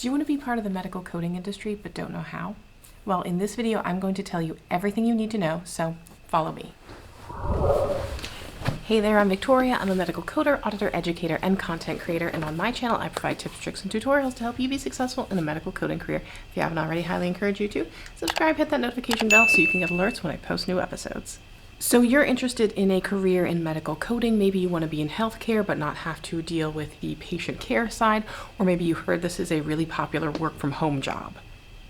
Do you want to be part of the medical coding industry but don't know how? Well, in this video, I'm going to tell you everything you need to know, so follow me. Hey there, I'm Victoria. I'm a medical coder, auditor, educator, and content creator, and on my channel, I provide tips, tricks, and tutorials to help you be successful in a medical coding career. If you haven't already, highly encourage you to subscribe, hit that notification bell so you can get alerts when I post new episodes. So you're interested in a career in medical coding. Maybe you want to be in healthcare but not have to deal with the patient care side, or maybe you heard this is a really popular work from home job.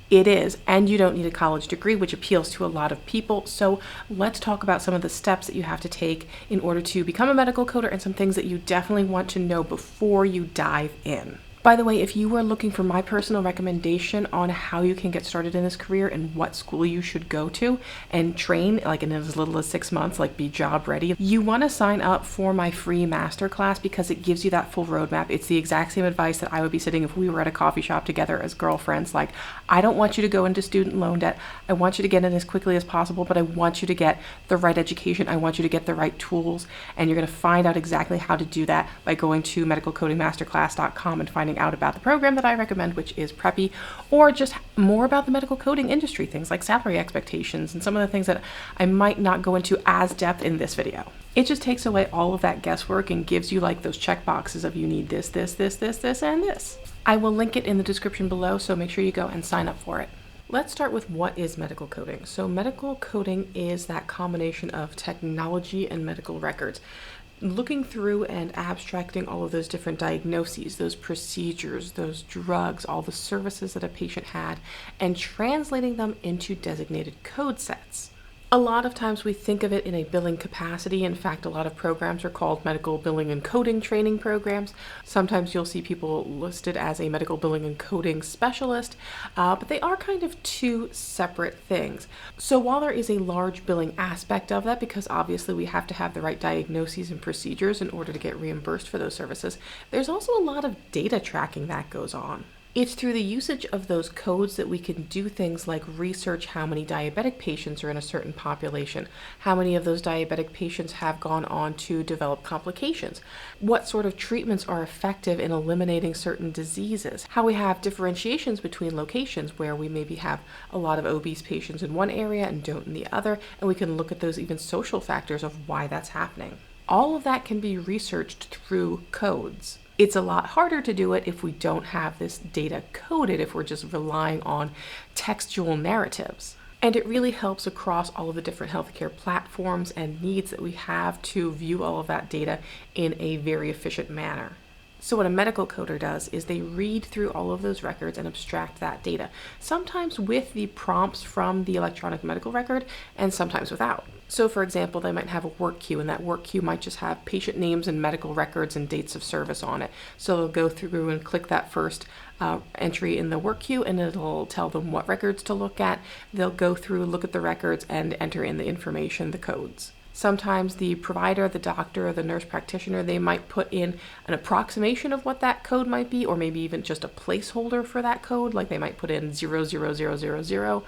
It is, and you don't need a college degree, which appeals to a lot of people. So let's talk about some of the steps that you have to take in order to become a medical coder and some things that you definitely want to know before you dive in. By the way, if you are looking for my personal recommendation on how you can get started in this career and what school you should go to and train, like in as little as 6 months, like be job ready, you want to sign up for my free masterclass because it gives you that full roadmap. It's the exact same advice that I would be sitting if we were at a coffee shop together as girlfriends. Like, I don't want you to go into student loan debt. I want you to get in as quickly as possible, but I want you to get the right education. I want you to get the right tools, and you're going to find out exactly how to do that by going to medicalcodingmasterclass.com and finding out about the program that I recommend, which is Preppy, or just more about the medical coding industry, things like salary expectations and some of the things that I might not go into as depth in this video. It just takes away all of that guesswork and gives you like those check boxes of you need this, this, this, this, this, and this. I will link it in the description below, so make sure you go and sign up for it. Let's start with what is medical coding. So medical coding is that combination of technology and medical records. Looking through and abstracting all of those different diagnoses, those procedures, those drugs, all the services that a patient had, and translating them into designated code sets. A lot of times we think of it in a billing capacity. In fact, a lot of programs are called medical billing and coding training programs. Sometimes you'll see people listed as a medical billing and coding specialist, but they are kind of two separate things. So while there is a large billing aspect of that, because obviously we have to have the right diagnoses and procedures in order to get reimbursed for those services, there's also a lot of data tracking that goes on. It's through the usage of those codes that we can do things like research how many diabetic patients are in a certain population, how many of those diabetic patients have gone on to develop complications, what sort of treatments are effective in eliminating certain diseases, how we have differentiations between locations where we maybe have a lot of obese patients in one area and don't in the other, and we can look at those even social factors of why that's happening. All of that can be researched through codes. It's a lot harder to do it if we don't have this data coded, if we're just relying on textual narratives. And it really helps across all of the different healthcare platforms and needs that we have to view all of that data in a very efficient manner. So what a medical coder does is they read through all of those records and abstract that data, sometimes with the prompts from the electronic medical record and sometimes without. So for example, they might have a work queue, and that work queue might just have patient names and medical records and dates of service on it. So they'll go through and click that first entry in the work queue, and it'll tell them what records to look at. They'll go through, look at the records, and enter in the information, the codes. Sometimes the provider, the doctor, or the nurse practitioner, they might put in an approximation of what that code might be, or maybe even just a placeholder for that code, like they might put in 00000,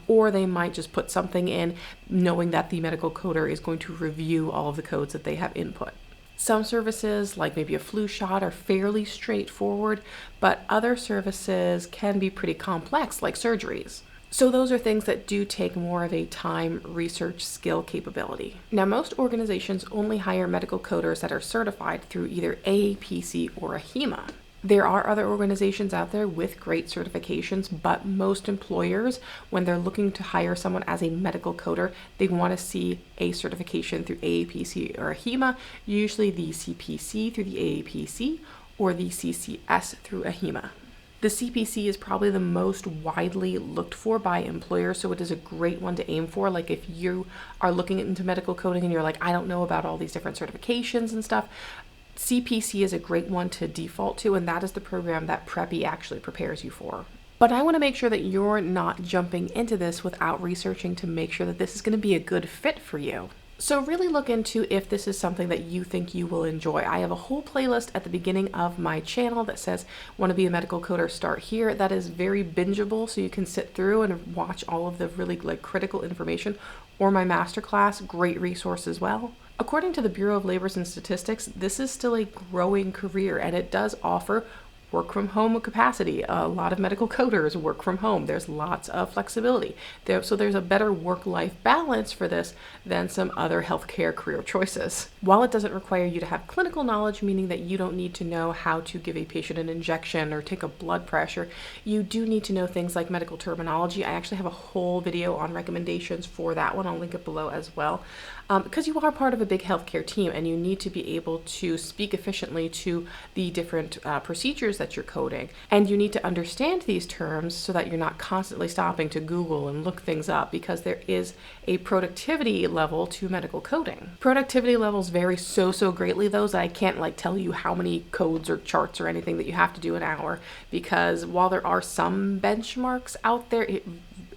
or they might just put something in knowing that the medical coder is going to review all of the codes that they have input. Some services, like maybe a flu shot, are fairly straightforward, but other services can be pretty complex, like surgeries. So those are things that do take more of a time research skill capability. Now, most organizations only hire medical coders that are certified through either AAPC or a HEMA. There are other organizations out there with great certifications, but most employers, when they're looking to hire someone as a medical coder, they want to see a certification through AAPC or a HEMA, usually the CPC through the AAPC or the CCS through a HEMA. The CPC is probably the most widely looked for by employers, so it is a great one to aim for. Like if you are looking into medical coding and you're like, I don't know about all these different certifications and stuff, CPC is a great one to default to, and that is the program that Preppy actually prepares you for. But I want to make sure that you're not jumping into this without researching to make sure that this is going to be a good fit for you. So really look into if this is something that you think you will enjoy. I have a whole playlist at the beginning of my channel that says, want to be a medical coder, start here. That is very bingeable, so you can sit through and watch all of the really critical information, or my masterclass, great resource as well. According to the Bureau of Labor and Statistics, this is still a growing career, and it does offer work from home capacity. A lot of medical coders work from home. There's lots of flexibility. So there's a better work-life balance for this than some other healthcare career choices. While it doesn't require you to have clinical knowledge, meaning that you don't need to know how to give a patient an injection or take a blood pressure, you do need to know things like medical terminology. I actually have a whole video on recommendations for that one. I'll link it below as well. Because you are part of a big healthcare team and you need to be able to speak efficiently to the different procedures that you're coding. And you need to understand these terms so that you're not constantly stopping to Google and look things up, because there is a productivity level to medical coding. Productivity levels vary so greatly though, that I can't tell you how many codes or charts or anything that you have to do an hour, because while there are some benchmarks out there,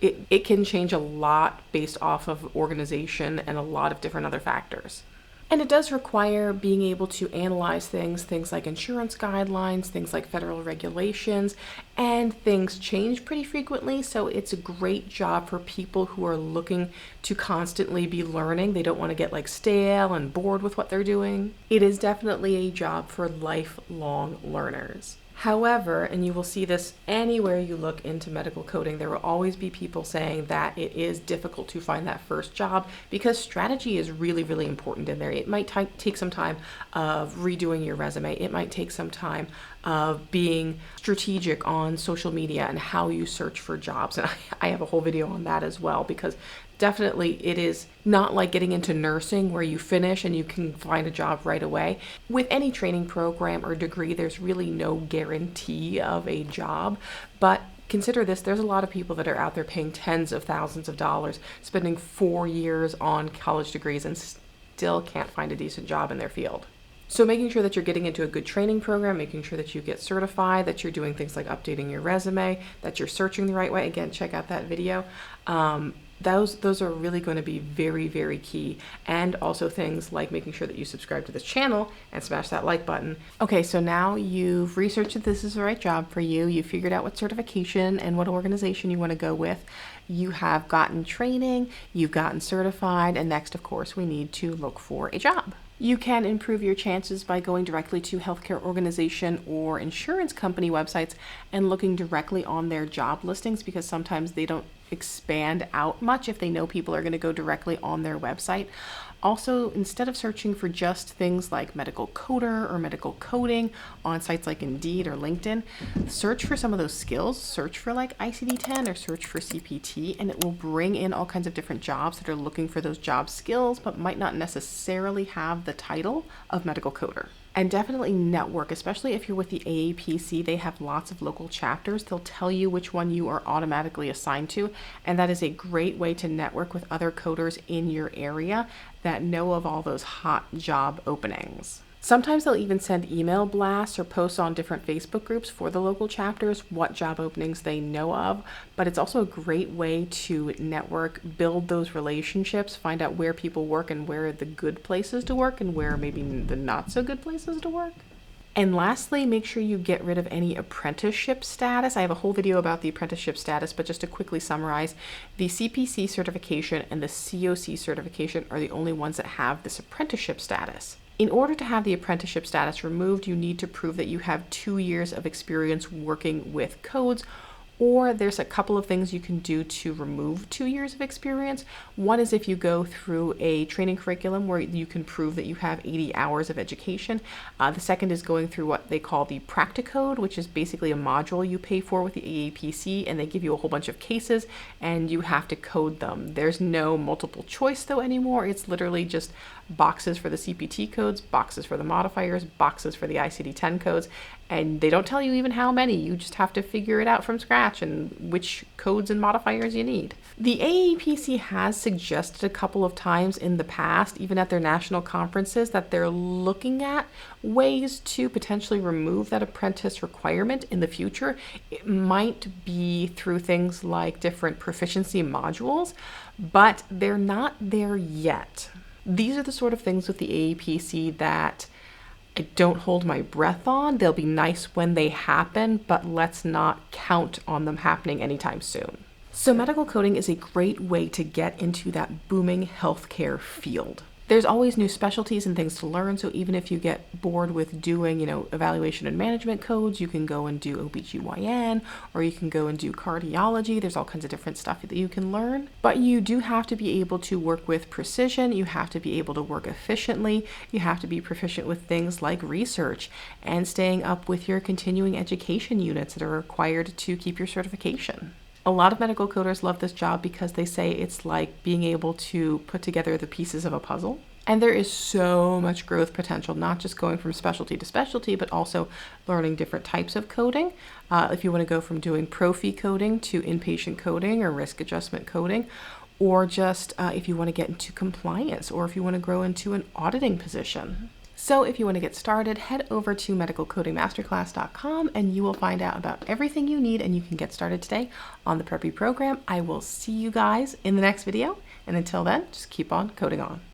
it can change a lot based off of organization and a lot of different other factors. And it does require being able to analyze things like insurance guidelines, things like federal regulations, and things change pretty frequently. So it's a great job for people who are looking to constantly be learning. They don't want to get stale and bored with what they're doing. It is definitely a job for lifelong learners. However, and you will see this anywhere you look into medical coding, there will always be people saying that it is difficult to find that first job, because strategy is really important in there. It might take some time of redoing your resume. It might take some time of being strategic on social media and how you search for jobs. And I have a whole video on that as well, because definitely it is not like getting into nursing where you finish and you can find a job right away. With any training program or degree, there's really no guarantee of a job. But consider this, there's a lot of people that are out there paying tens of thousands of dollars, spending 4 years on college degrees and still can't find a decent job in their field. So making sure that you're getting into a good training program, making sure that you get certified, that you're doing things like updating your resume, that you're searching the right way. Again, check out that video. Those are really going to be very key. And also things like making sure that you subscribe to this channel and smash that like button. Okay, so now you've researched if this is the right job for you. You figured out what certification and what organization you want to go with. You have gotten training, you've gotten certified, and next, of course, we need to look for a job. You can improve your chances by going directly to healthcare organization or insurance company websites and looking directly on their job listings, because sometimes they don't expand out much if they know people are going to go directly on their website. Also, instead of searching for just things like medical coder or medical coding on sites like Indeed or LinkedIn, search for some of those skills. Search for ICD-10 or search for CPT, and it will bring in all kinds of different jobs that are looking for those job skills but might not necessarily have the title of medical coder. And definitely network, especially if you're with the AAPC. They have lots of local chapters. They'll tell you which one you are automatically assigned to, and that is a great way to network with other coders in your area that know of all those hot job openings. Sometimes they'll even send email blasts or posts on different Facebook groups for the local chapters what job openings they know of, but it's also a great way to network, build those relationships, find out where people work and where are the good places to work and where maybe the not so good places to work. And lastly, make sure you get rid of any apprenticeship status. I have a whole video about the apprenticeship status, but just to quickly summarize, the CPC certification and the COC certification are the only ones that have this apprenticeship status. In order to have the apprenticeship status removed, you need to prove that you have 2 years of experience working with codes, or there's a couple of things you can do to remove 2 years of experience. One is if you go through a training curriculum where you can prove that you have 80 hours of education. The second is going through what they call the Practicode, which is basically a module you pay for with the AAPC, and they give you a whole bunch of cases and you have to code them. There's no multiple choice though anymore. It's literally just boxes for the CPT codes, boxes for the modifiers, boxes for the ICD-10 codes, and they don't tell you even how many. You just have to figure it out from scratch and which codes and modifiers you need. The AAPC has suggested a couple of times in the past, even at their national conferences, that they're looking at ways to potentially remove that apprentice requirement in the future. It might be through things like different proficiency modules, but they're not there yet. These are the sort of things with the AAPC that I don't hold my breath on. They'll be nice when they happen, but let's not count on them happening anytime soon. So medical coding is a great way to get into that booming healthcare field. There's always new specialties and things to learn, so even if you get bored with doing, evaluation and management codes, you can go and do OBGYN, or you can go and do cardiology. There's all kinds of different stuff that you can learn. But you do have to be able to work with precision, you have to be able to work efficiently, you have to be proficient with things like research and staying up with your continuing education units that are required to keep your certification. A lot of medical coders love this job because they say it's like being able to put together the pieces of a puzzle. And there is so much growth potential, not just going from specialty to specialty, but also learning different types of coding. If you want to go from doing prophy coding to inpatient coding or risk adjustment coding, or just if you want to get into compliance, or if you want to grow into an auditing position. So if you want to get started, head over to medicalcodingmasterclass.com and you will find out about everything you need, and you can get started today on the Preppy program. I will see you guys in the next video. And until then, just keep on coding on.